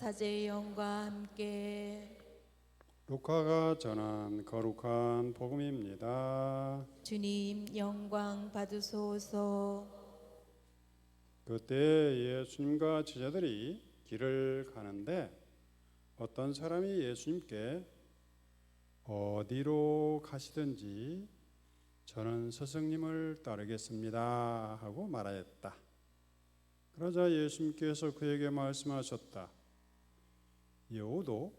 사제의 영과 함께 루카가 전한 거룩한 복음입니다. 주님 영광 받으소서. 그때 예수님과 제자들이 길을 가는데 어떤 사람이 예수님께 어디로 가시든지 저는 스승님을 따르겠습니다 하고 말하였다. 그러자 예수님께서 그에게 말씀하셨다. 여우도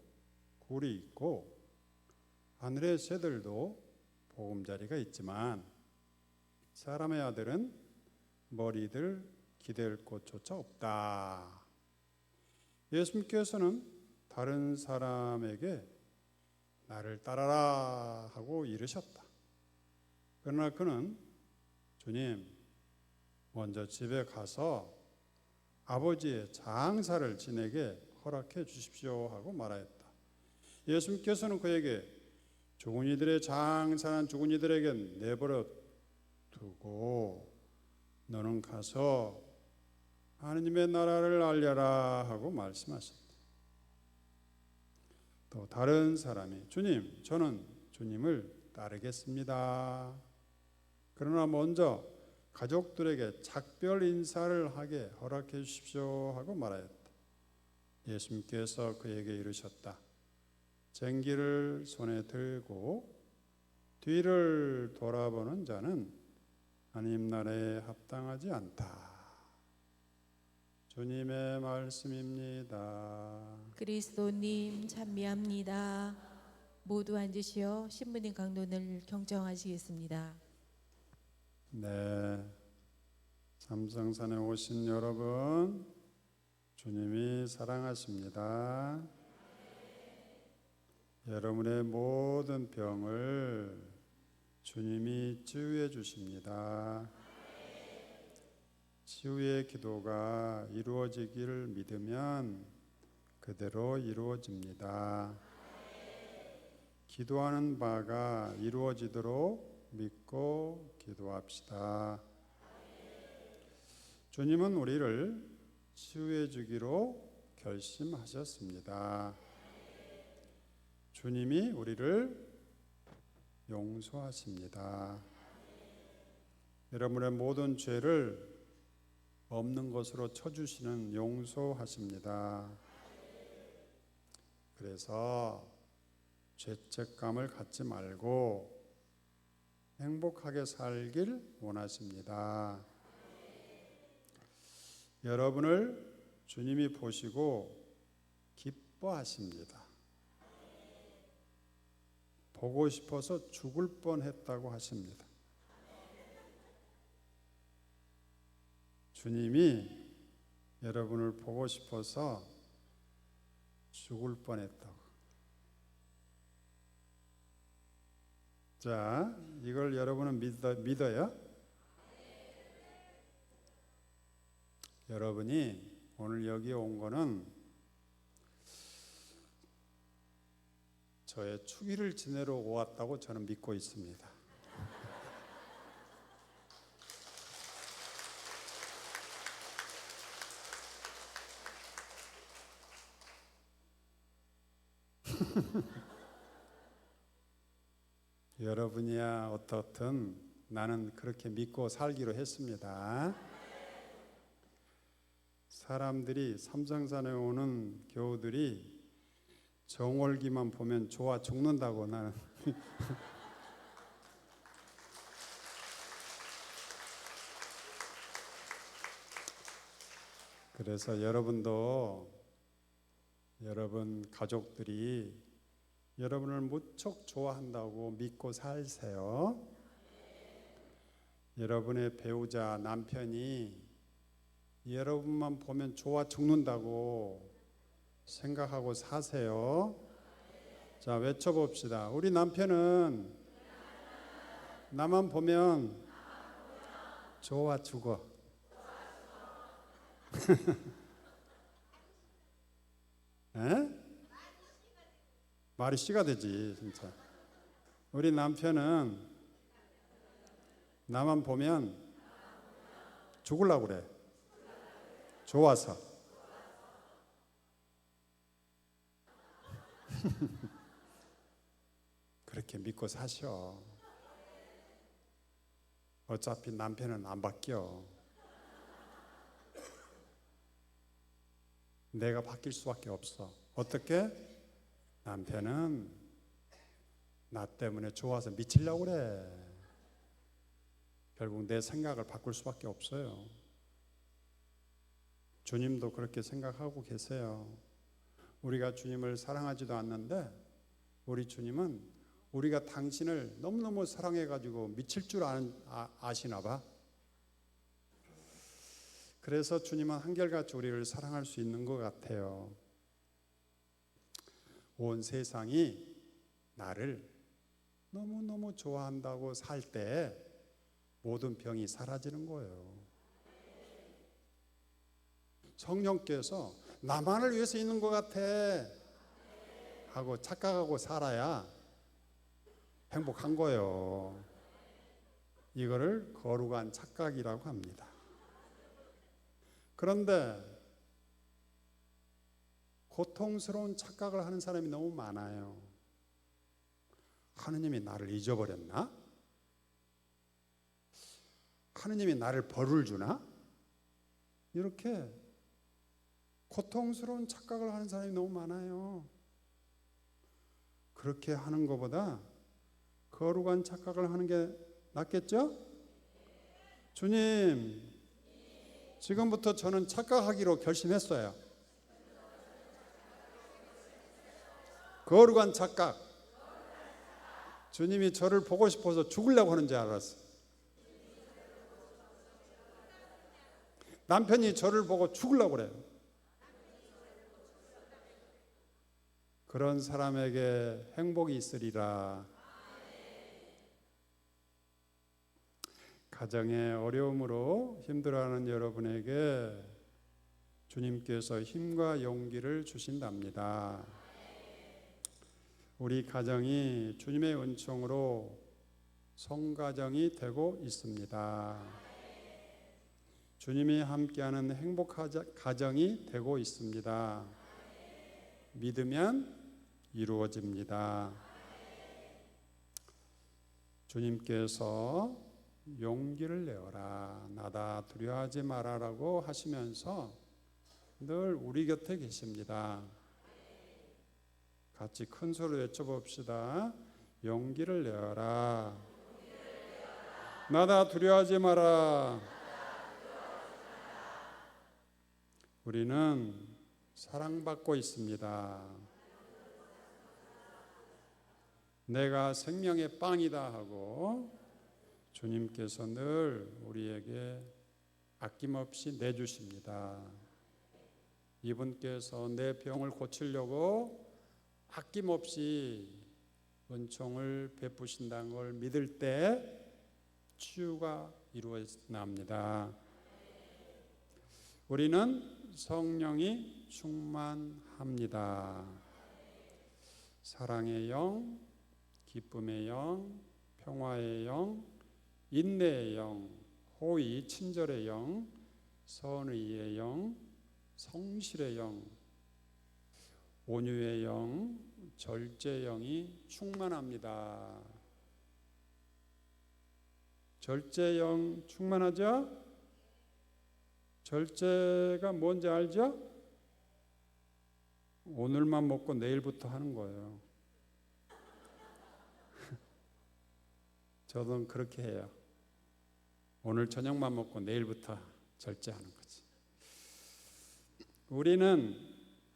굴이 있고 하늘의 새들도 보금자리가 있지만 사람의 아들은 머리들 기댈 곳조차 없다. 예수님께서는 다른 사람에게 나를 따라라 하고 이르셨다. 그러나 그는 주님, 먼저 집에 가서 아버지의 장사를 지내게 허락해 주십시오 하고 말하였다. 예수님께서는 그에게 죽은 이들의 장사는 죽은 이들에게 내버려 두고 너는 가서 하느님의 나라를 알려라 하고 말씀하셨다. 또 다른 사람이 주님, 저는 주님을 따르겠습니다. 그러나 먼저 가족들에게 작별 인사를 하게 허락해 주십시오 하고 말하였다. 예수님께서 그에게 이르셨다. 쟁기를 손에 들고 뒤를 돌아보는 자는 하나님 나라에 합당하지 않다. 주님의 말씀입니다. 그리스도님 찬미합니다. 모두 앉으시어 신부님 강론을 경청하시겠습니다. 네, 삼성산에 오신 여러분, 주님이 사랑하십니다. 여러분의 모든 병을 주님이 치유해 주십니다. 치유의 기도가 이루어지기를 믿으면 그대로 이루어집니다. 기도하는 바가 이루어지도록 믿고 기도합시다. 주님은 우리를 치유해 주기로 결심하셨습니다. 주님이 우리를 용서하십니다. 여러분의 모든 죄를 없는 것으로 쳐주시는 용서하십니다. 그래서 죄책감을 갖지 말고 행복하게 살길 원하십니다. 여러분을 주님이 보시고 기뻐하십니다. 보고 싶어서 죽을 뻔했다고 하십니다. 주님이 여러분을 보고 싶어서 죽을 뻔했다고. 자, 이걸 여러분은 믿어요? 여러분이 오늘 여기 온 거는 저의 축의를 지내러 왔다고 저는 믿고 있습니다. 여러분이야 어떻든 나는 그렇게 믿고 살기로 했습니다. 사람들이 삼성산에 오는 교우들이 정월기만 보면 좋아 죽는다고 나는 그래서 여러분도 여러분 가족들이 여러분을 무척 좋아한다고 믿고 살세요. 여러분의 배우자 남편이 여러분만 보면 좋아 죽는다고 생각하고 사세요. 자, 외쳐봅시다. 우리 남편은 나만 보면 좋아 죽어. 에? 말이 씨가 되지 진짜. 우리 남편은 나만 보면 죽으려고 그래. 좋아서. 그렇게 믿고 사셔. 어차피 남편은 안 바뀌어. 내가 바뀔 수밖에 없어. 어떻게? 남편은 나 때문에 좋아서 미치려고 그래. 결국 내 생각을 바꿀 수밖에 없어요. 주님도 그렇게 생각하고 계세요. 우리가 주님을 사랑하지도 않는데 우리 주님은 우리가 당신을 너무너무 사랑해가지고 미칠 줄 아시나 봐. 그래서 주님은 한결같이 우리를 사랑할 수 있는 것 같아요. 온 세상이 나를 너무너무 좋아한다고 살 때 모든 병이 사라지는 거예요. 성령께서 나만을 위해서 있는 것 같아 하고 착각하고 살아야 행복한 거예요. 이거를 거룩한 착각이라고 합니다. 그런데 고통스러운 착각을 하는 사람이 너무 많아요. 하느님이 나를 잊어버렸나? 하느님이 나를 벌을 주나? 이렇게 고통스러운 착각을 하는 사람이 너무 많아요. 그렇게 하는 것보다 거룩한 착각을 하는 게 낫겠죠? 주님, 지금부터 저는 착각하기로 결심했어요. 거룩한 착각. 주님이 저를 보고 싶어서 죽으려고 하는 줄 알았어요. 남편이 저를 보고 죽으려고 그래요. 그런 사람에게 행복이 있으리라. 가정의 어려움으로 힘들어하는 여러분에게 주님께서 힘과 용기를 주신답니다. 우리 가정이 주님의 은총으로 성가정이 되고 있습니다. 주님이 함께하는 행복한 가정이 되고 있습니다. 믿으면 이루어집니다. 주님께서 용기를 내어라, 나다 두려워하지 마라라고 하시면서 늘 우리 곁에 계십니다. 같이 큰 소리로 외쳐봅시다. 용기를 내어라, 나다 두려워하지 마라. 우리는 사랑받고 있습니다. 내가 생명의 빵이다 하고 주님께서 늘 우리에게 아낌없이 내주십니다. 이분께서 내 병을 고치려고 아낌없이 은총을 베푸신다는 걸 믿을 때 치유가 이루어집니다. 우리는 성령이 충만합니다. 사랑의 영, 기쁨의 영, 평화의 영, 인내의 영, 호의, 친절의 영, 선의의 영, 성실의 영, 온유의 영, 절제의 영이 충만합니다. 절제의 영 충만하죠? 절제가 뭔지 알죠? 오늘만 먹고 내일부터 하는 거예요. 저도 그렇게 해요. 오늘 저녁만 먹고 내일부터 절제하는 거지. 우리는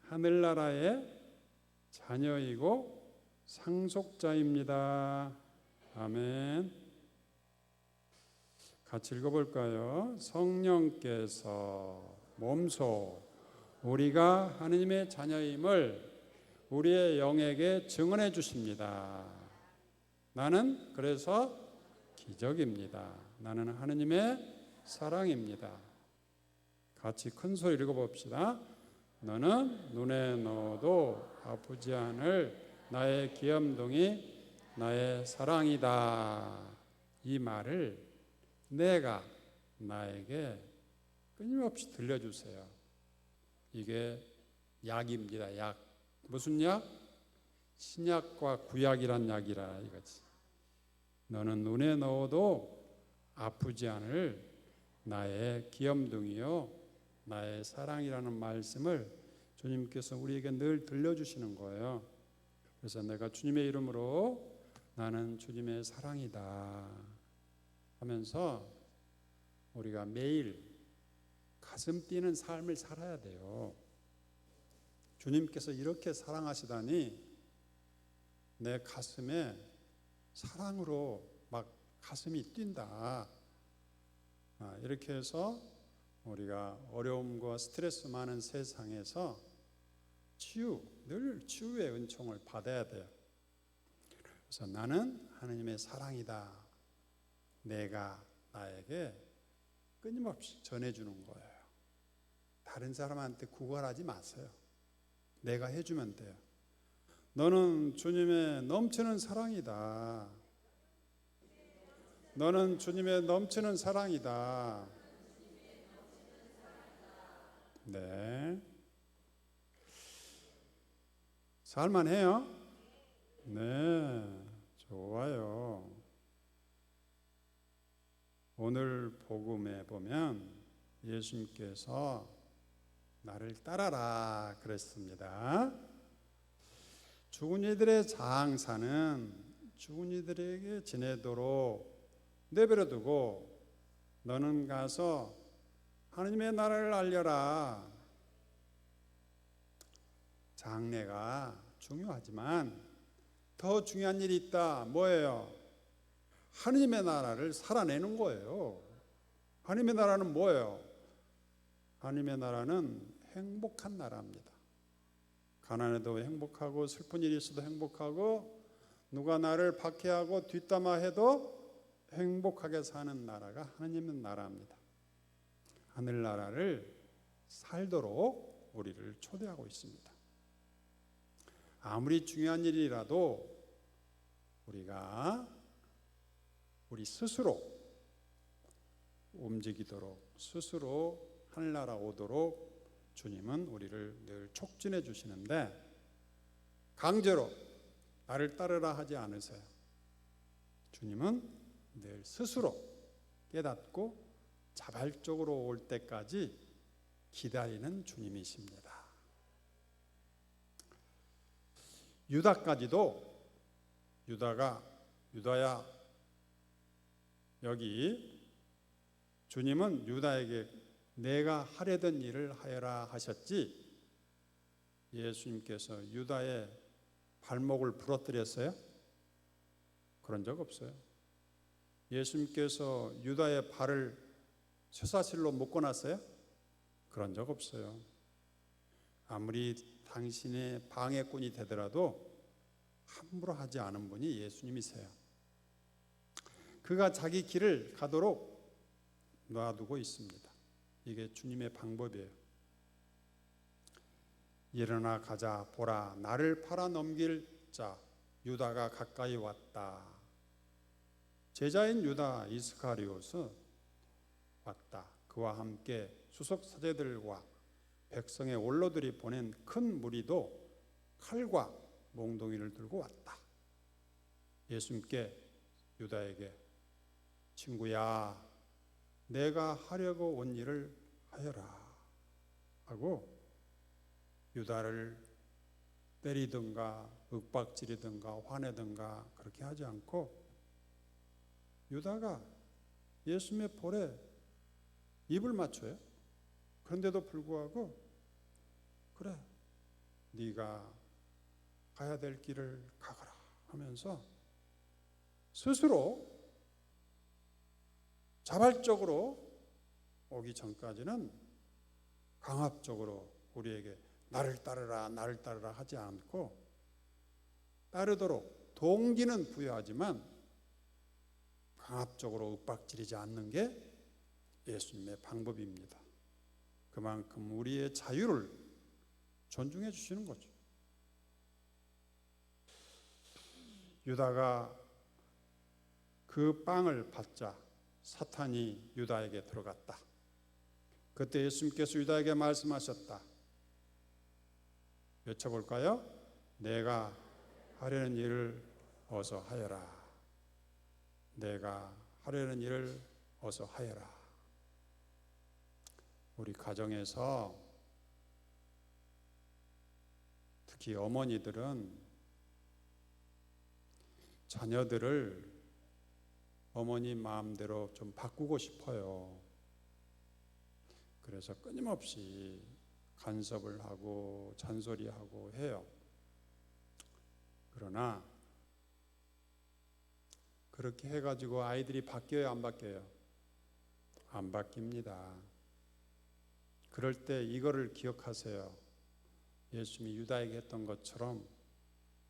하늘나라의 자녀이고 상속자입니다. 아멘. 같이 읽어볼까요? 성령께서 몸소 우리가 하느님의 자녀임을 우리의 영에게 증언해 주십니다. 나는 그래서 기적입니다. 나는 하느님의 사랑입니다. 같이 큰 소리 읽어봅시다. 너는 눈에 넣어도 아프지 않을 나의 귀염둥이, 나의 사랑이다. 이 말을 내가 나에게 끊임없이 들려주세요. 이게 약입니다. 약. 무슨 약? 신약과 구약이란 약이라 이거지. 너는 눈에 넣어도 아프지 않을 나의 귀염둥이요 나의 사랑이라는 말씀을 주님께서 우리에게 늘 들려주시는 거예요. 그래서 내가 주님의 이름으로 나는 주님의 사랑이다 하면서 우리가 매일 가슴 뛰는 삶을 살아야 돼요. 주님께서 이렇게 사랑하시다니 내 가슴에 사랑으로 막 가슴이 뛴다. 이렇게 해서 우리가 어려움과 스트레스 많은 세상에서 늘 치유의 은총을 받아야 돼요. 그래서 나는 하나님의 사랑이다. 내가 나에게 끊임없이 전해주는 거예요. 다른 사람한테 구걸하지 마세요. 내가 해주면 돼요. 너는 주님의 넘치는 사랑이다. 너는 주님의 넘치는 사랑이다. 네. 살만해요? 네. 좋아요. 오늘 복음에 보면 예수님께서 나를 따라라 그랬습니다. 죽은 이들의 장사는 죽은 이들에게 지내도록 내버려 두고 너는 가서 하나님의 나라를 알려라. 장례가 중요하지만 더 중요한 일이 있다. 뭐예요? 하나님의 나라를 살아내는 거예요. 하나님의 나라는 뭐예요? 하나님의 나라는 행복한 나라입니다. 가난해도 행복하고 슬픈 일이 있어도 행복하고 누가 나를 박해하고 뒷담화해도 행복하게 사는 나라가 하나님의 나라입니다. 하늘나라를 살도록 우리를 초대하고 있습니다. 아무리 중요한 일이라도 우리가 우리 스스로 움직이도록 스스로 하늘나라 오도록 주님은 우리를 늘 촉진해 주시는데 강제로 나를 따르라 하지 않으세요. 주님은 늘 스스로 깨닫고 자발적으로 올 때까지 기다리는 주님이십니다. 유다야 여기 주님은 유다에게 내가 하려던 일을 하여라 하셨지 예수님께서 유다의 발목을 부러뜨렸어요? 그런 적 없어요. 예수님께서 유다의 발을 쇠사슬로 묶어놨어요? 그런 적 없어요. 아무리 당신의 방해꾼이 되더라도 함부로 하지 않은 분이 예수님이세요. 그가 자기 길을 가도록 놔두고 있습니다. 이게 주님의 방법이에요. 일어나 가자 보라 나를 팔아 넘길 자 유다가 가까이 왔다. 제자인 유다 이스카리옷은 왔다. 그와 함께 수석 사제들과 백성의 원로들이 보낸 큰 무리도 칼과 몽둥이를 들고 왔다. 예수님께 유다에게 친구야 내가 하려고 온 일을 하여라 하고 유다를 때리든가 윽박지르든가 화내든가 그렇게 하지 않고 유다가 예수님의 볼에 입을 맞춰요. 그런데도 불구하고 그래 네가 가야 될 길을 가거라 하면서 스스로 자발적으로 오기 전까지는 강압적으로 우리에게 나를 따르라 하지 않고 따르도록 동기는 부여하지만 강압적으로 윽박지르지 않는 게 예수님의 방법입니다. 그만큼 우리의 자유를 존중해 주시는 거죠. 유다가 그 빵을 받자 사탄이 유다에게 들어갔다. 그때 예수님께서 유다에게 말씀하셨다. 외쳐볼까요? 내가 하려는 일을 어서 하여라. 내가 하려는 일을 어서 하여라. 우리 가정에서 특히 어머니들은 자녀들을 어머니 마음대로 좀 바꾸고 싶어요. 그래서 끊임없이 간섭을 하고 잔소리하고 해요. 그러나 그렇게 해가지고 아이들이 바뀌어요, 안 바뀌어요? 안 바뀝니다. 그럴 때 이거를 기억하세요. 예수님이 유다에게 했던 것처럼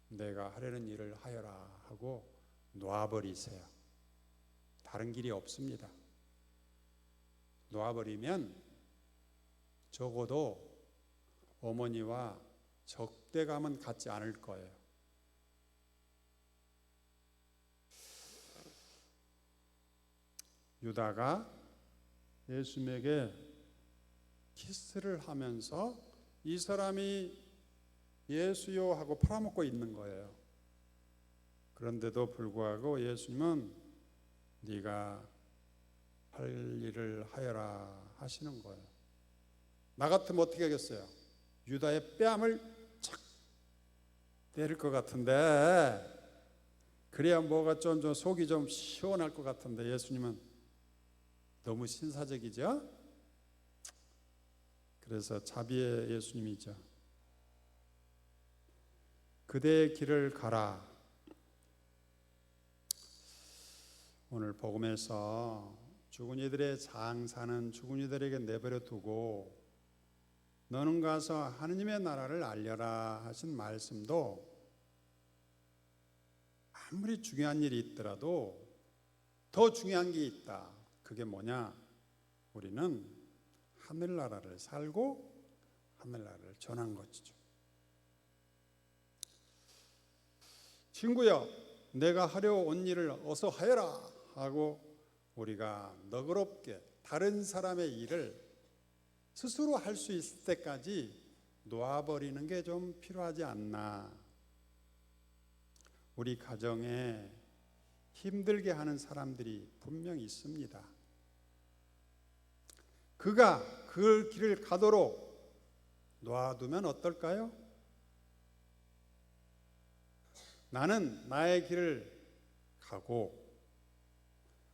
내가 하려는 일을 하여라 하고 놓아버리세요. 다른 길이 없습니다. 놓아버리면 적어도 어머니와 적대감은 갖지 않을 거예요. 유다가 예수님에게 키스를 하면서 이 사람이 예수요 하고 팔아먹고 있는 거예요. 그런데도 불구하고 예수님은 네가 할 일을 하여라 하시는 거예요. 나 같으면 어떻게 하겠어요? 유다의 뺨을 착 때릴 것 같은데, 그래야 뭐가 좀 속이 좀 시원할 것 같은데 예수님은 너무 신사적이죠? 그래서 자비의 예수님이죠. 그대의 길을 가라. 오늘 복음에서 죽은 이들의 장사는 죽은 이들에게 내버려 두고 너는 가서 하느님의 나라를 알려라 하신 말씀도 아무리 중요한 일이 있더라도 더 중요한 게 있다. 그게 뭐냐? 우리는 하늘나라를 살고 하늘나라를 전한 것이죠. 친구야, 내가 하려 온 일을 어서 하여라 하고 우리가 너그럽게 다른 사람의 일을 스스로 할 수 있을 때까지 놓아버리는 게 좀 필요하지 않나. 우리 가정에 힘들게 하는 사람들이 분명히 있습니다. 그가 그 길을 가도록 놓아두면 어떨까요? 나는 나의 길을 가고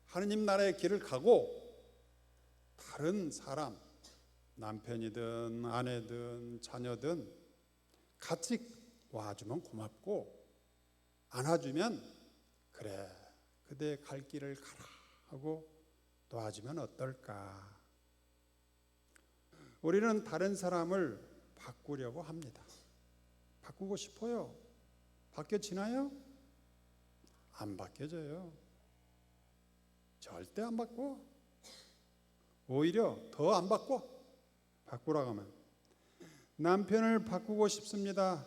하느님 나라의 길을 가고 다른 사람, 남편이든 아내든 자녀든 같이 와주면 고맙고 안아주면 그래 그대 갈 길을 가라 하고 도와주면 어떨까? 우리는 다른 사람을 바꾸려고 합니다. 바꾸고 싶어요. 바뀌어지나요? 안 바뀌어져요. 절대 안 바꿔. 오히려 더 안 바꿔. 바꾸라고 하면 남편을 바꾸고 싶습니다.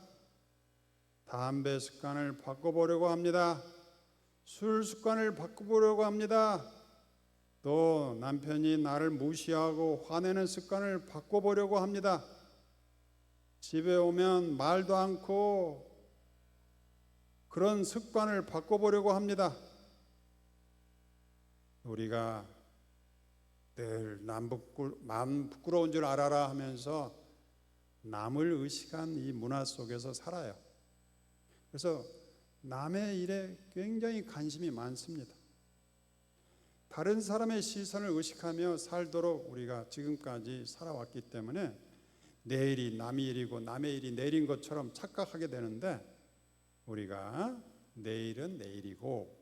담배 습관을 바꿔보려고 합니다. 술 습관을 바꿔보려고 합니다. 또 남편이 나를 무시하고 화내는 습관을 바꿔보려고 합니다. 집에 오면 말도 않고 그런 습관을 바꿔보려고 합니다. 우리가 늘 남 부끄러운 줄 알아라 하면서 남을 의식한 이 문화 속에서 살아요. 그래서 남의 일에 굉장히 관심이 많습니다. 다른 사람의 시선을 의식하며 살도록 우리가 지금까지 살아왔기 때문에 내 일이 남의 일이고 남의 일이 내 일인 것처럼 착각하게 되는데 우리가 내 일은 내 일이고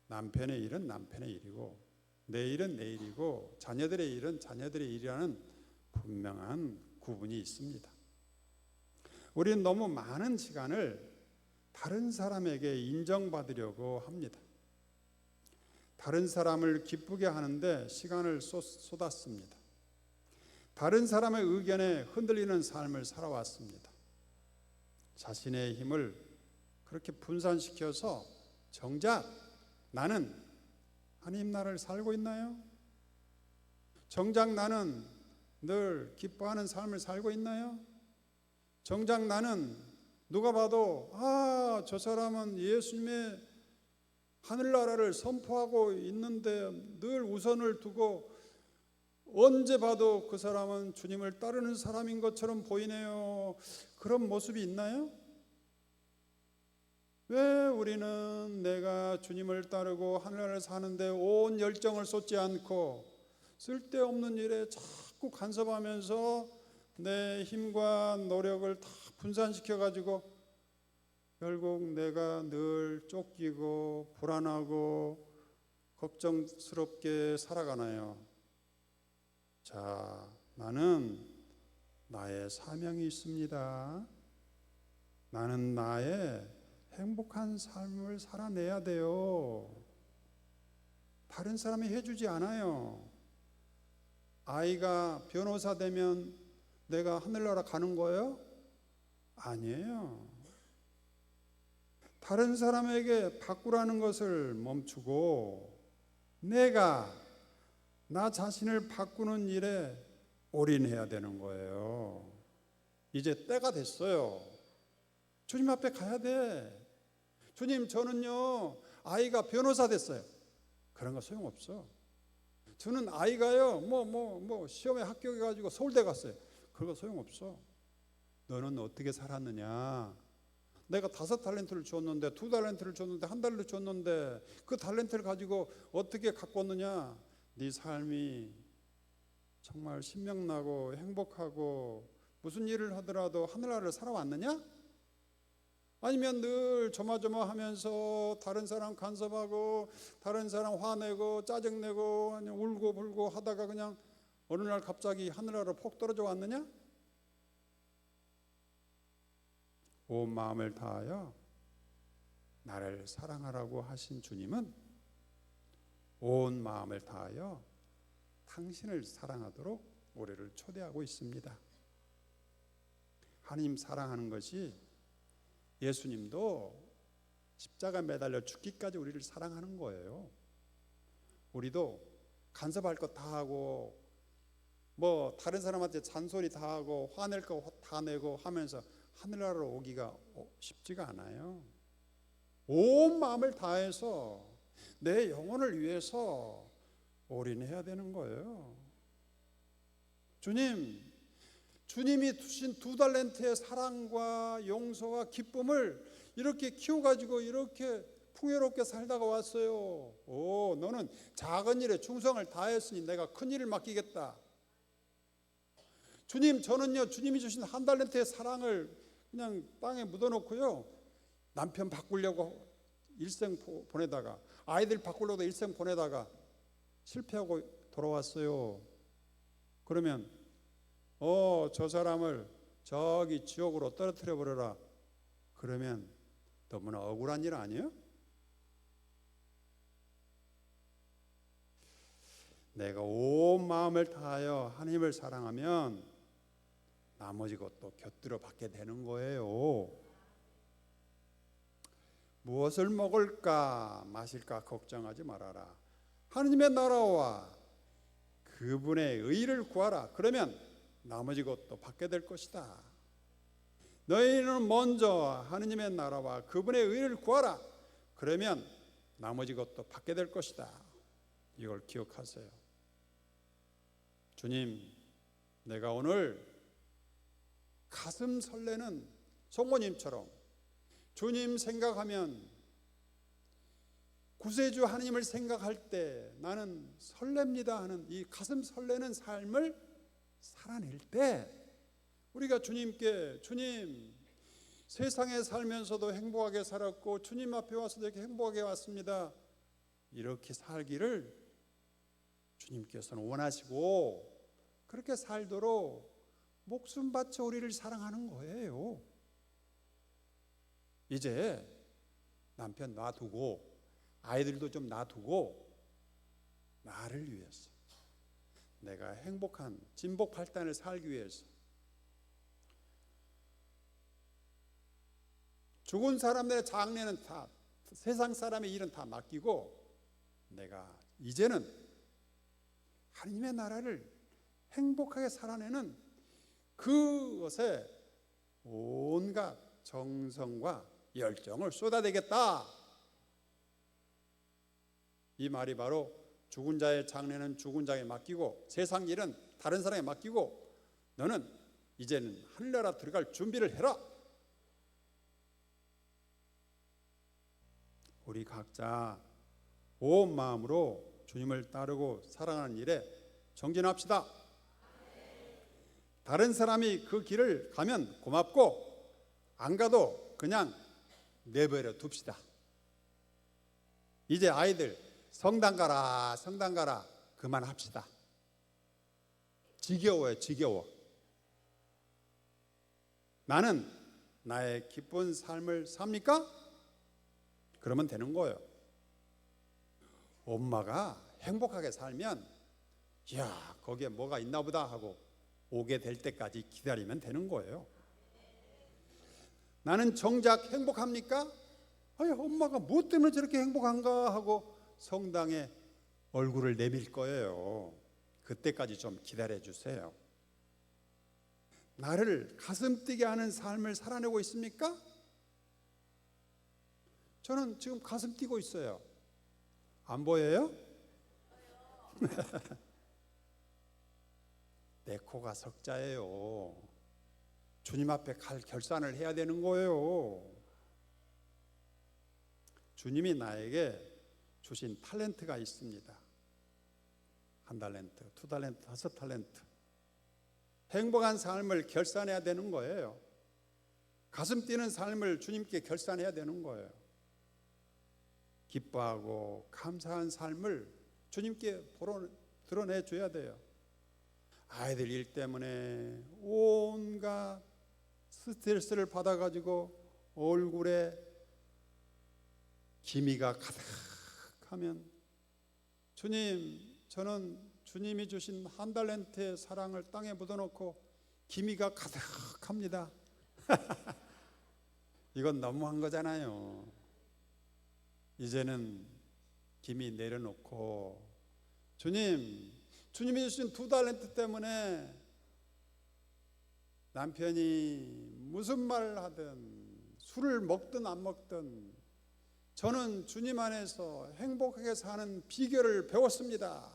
남편의 일은 남편의 일이고 내 일은 내 일이고 자녀들의 일은 자녀들의 일이라는 분명한 구분이 있습니다. 우리는 너무 많은 시간을 다른 사람에게 인정받으려고 합니다. 다른 사람을 기쁘게 하는데 시간을 쏟았습니다. 다른 사람의 의견에 흔들리는 삶을 살아왔습니다. 자신의 힘을 그렇게 분산시켜서 정작 나는 하나님 나라를 살고 있나요? 정작 나는 늘 기뻐하는 삶을 살고 있나요? 정작 나는 누가 봐도 저 사람은 예수님의 하늘나라를 선포하고 있는데 늘 우선을 두고 언제 봐도 그 사람은 주님을 따르는 사람인 것처럼 보이네요. 그런 모습이 있나요? 왜 우리는 내가 주님을 따르고 하늘나라를 사는데 온 열정을 쏟지 않고 쓸데없는 일에 자꾸 간섭하면서 내 힘과 노력을 다 분산시켜 가지고 결국 내가 늘 쫓기고 불안하고 걱정스럽게 살아가나요? 자, 나는 나의 사명이 있습니다. 나는 나의 행복한 삶을 살아내야 돼요. 다른 사람이 해주지 않아요. 아이가 변호사 되면 내가 하늘나라 가는 거예요? 아니에요. 다른 사람에게 바꾸라는 것을 멈추고 내가 나 자신을 바꾸는 일에 올인해야 되는 거예요. 이제 때가 됐어요. 주님 앞에 가야 돼. 주님, 저는요 아이가 변호사 됐어요. 그런 거 소용없어. 저는 아이가요 시험에 합격해가지고 서울대 갔어요. 그거 소용없어. 너는 어떻게 살았느냐? 내가 5달란트를 줬는데 2달란트를 줬는데 1달러 줬는데 그 달란트를 가지고 어떻게 가꿨느냐? 네 삶이 정말 신명나고 행복하고 무슨 일을 하더라도 하늘나라를 살아왔느냐? 아니면 늘 조마조마하면서 다른 사람 간섭하고 다른 사람 화내고 짜증내고 울고 불고 하다가 그냥 어느 날 갑자기 하늘나라로 폭 떨어져 왔느냐? 온 마음을 다하여 나를 사랑하라고 하신 주님은 온 마음을 다하여 당신을 사랑하도록 우리를 초대하고 있습니다. 하나님 사랑하는 것이 예수님도 십자가 매달려 죽기까지 우리를 사랑하는 거예요. 우리도 간섭할 것 다 하고 다른 사람한테 잔소리 다 하고 화낼 거 다 내고 하면서 하늘나라로 오기가 쉽지가 않아요. 온 마음을 다해서 내 영혼을 위해서 올인해야 되는 거예요. 주님이 주신 2달란트의 사랑과 용서와 기쁨을 이렇게 키워가지고 이렇게 풍요롭게 살다가 왔어요. 너는 작은 일에 충성을 다했으니 내가 큰 일을 맡기겠다. 주님, 저는요 주님이 주신 1달란트의 사랑을 그냥 땅에 묻어놓고요 남편 바꾸려고 일생 보내다가 아이들 바꾸려고 일생 보내다가 실패하고 돌아왔어요. 그러면 저 사람을 저기 지옥으로 떨어뜨려 버려라. 그러면 너무나 억울한 일 아니에요? 내가 온 마음을 다하여 하나님을 사랑하면 나머지 것도 곁들여 받게 되는 거예요. 무엇을 먹을까 마실까 걱정하지 말아라. 하나님의 나라와 그분의 의를 구하라. 그러면 나머지 것도 받게 될 것이다. 너희는 먼저 하나님의 나라와 그분의 의를 구하라. 그러면 나머지 것도 받게 될 것이다. 이걸 기억하세요. 주님, 내가 오늘 가슴 설레는 송모님처럼 주님 생각하면 구세주 하나님을 생각할 때 나는 설렙니다 하는 이 가슴 설레는 삶을 살아낼 때 우리가 주님께 주님 세상에 살면서도 행복하게 살았고 주님 앞에 와서도 이렇게 행복하게 왔습니다. 이렇게 살기를 주님께서는 원하시고 그렇게 살도록 목숨 바쳐 우리를 사랑하는 거예요. 이제 남편 놔두고 아이들도 좀 놔두고 나를 위해서 내가 행복한 진복팔단을 살기 위해서 죽은 사람들의 장례는 다 세상 사람의 일은 다 맡기고 내가 이제는 하나님의 나라를 행복하게 살아내는 그것에 온갖 정성과 열정을 쏟아내겠다. 이 말이 바로 죽은 자의 장례는 죽은 자에게 맡기고 세상 일은 다른 사람에게 맡기고 너는 이제는 하늘나라 들어갈 준비를 해라. 우리 각자 온 마음으로 주님을 따르고 사랑하는 일에 정진합시다. 다른 사람이 그 길을 가면 고맙고 안 가도 그냥 내버려 둡시다. 이제 아이들 성당 가라 성당 가라 그만합시다. 지겨워요. 지겨워. 나는 나의 기쁜 삶을 삽니까? 그러면 되는 거예요. 엄마가 행복하게 살면 이야 거기에 뭐가 있나 보다 하고 오게 될 때까지 기다리면 되는 거예요. 나는 정작 행복합니까? 아니 엄마가 뭐 때문에 저렇게 행복한가 하고 성당에 얼굴을 내밀 거예요. 그때까지 좀 기다려 주세요. 나를 가슴 뛰게 하는 삶을 살아내고 있습니까? 저는 지금 가슴 뛰고 있어요. 안 보여요? 내 코가 석자예요. 주님 앞에 갈 결산을 해야 되는 거예요. 주님이 나에게 주신 탤런트가 있습니다. 1달란트, 2달란트, 5달란트. 행복한 삶을 결산해야 되는 거예요. 가슴 뛰는 삶을 주님께 결산해야 되는 거예요. 기뻐하고 감사한 삶을 주님께 드러내 줘야 돼요. 아이들 일 때문에 온갖 스트레스를 받아가지고 얼굴에 기미가 가득하면 주님, 저는 주님이 주신 1달란트의 사랑을 땅에 묻어놓고 기미가 가득합니다. 이건 너무한 거잖아요. 이제는 기미 내려놓고 주님이 주신 2달란트 때문에 남편이 무슨 말을 하든 술을 먹든 안 먹든 저는 주님 안에서 행복하게 사는 비결을 배웠습니다.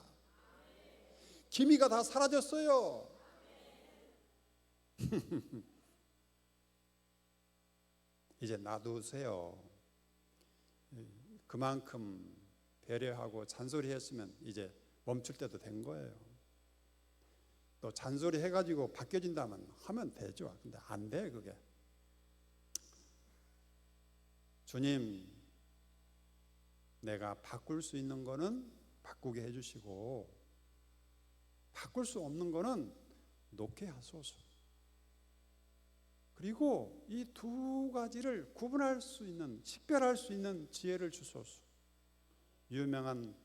기미가 다 사라졌어요. 이제 놔두세요. 그만큼 배려하고 잔소리했으면 이제 멈출 때도 된 거예요. 또 잔소리 해가지고 바뀌어진다면 하면 되죠. 근데 안 돼 그게. 주님, 내가 바꿀 수 있는 거는 바꾸게 해주시고 바꿀 수 없는 거는 놓게 하소서. 그리고 이 두 가지를 구분할 수 있는, 식별할 수 있는 지혜를 주소서. 유명한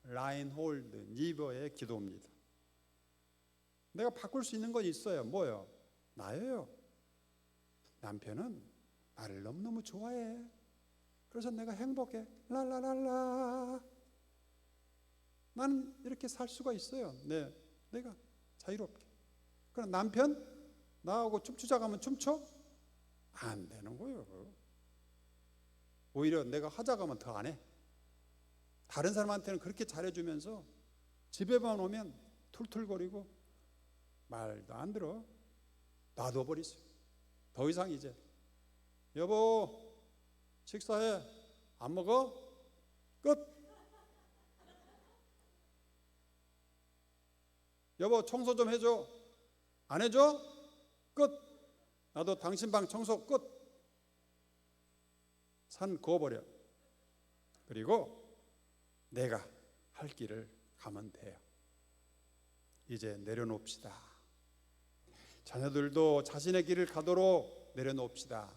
라인홀드 니버의 기도입니다. 내가 바꿀 수 있는 건 있어요. 뭐요? 나예요. 남편은 나를 너무너무 좋아해. 그래서 내가 행복해. 랄라랄라. 나는 이렇게 살 수가 있어요. 내가 자유롭게. 그럼 남편 나하고 춤추자 가면 춤춰? 안 되는 거예요. 오히려 내가 하자 가면 더 안 해. 다른 사람한테는 그렇게 잘해주면서 집에만 오면 툴툴거리고 말도 안 들어. 놔둬버리세요. 더 이상 이제 여보 식사해. 안 먹어? 끝. 여보 청소 좀 해줘. 안 해줘? 끝. 나도 당신 방 청소 끝. 산 그어버려. 그리고 내가 할 길을 가면 돼요. 이제 내려놓읍시다. 자녀들도 자신의 길을 가도록 내려놓읍시다.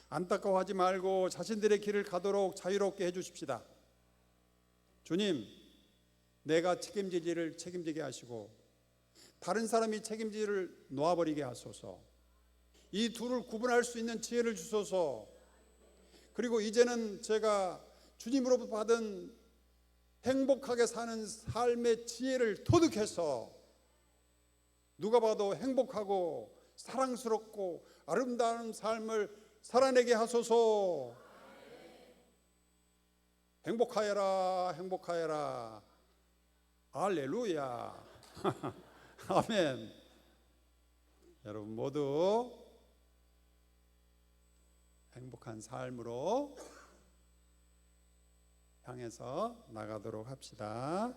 안타까워하지 말고 자신들의 길을 가도록 자유롭게 해주십시다. 주님, 내가 책임질 일을 책임지게 하시고 다른 사람이 책임질 일을 놓아버리게 하소서. 이 둘을 구분할 수 있는 지혜를 주소서. 그리고 이제는 제가 주님으로부터 받은 행복하게 사는 삶의 지혜를 터득해서 누가 봐도 행복하고 사랑스럽고 아름다운 삶을 살아내게 하소서. 행복하여라, 행복하여라. 할렐루야. 아멘. 여러분 모두 행복한 삶으로 향해서 나가도록 합시다.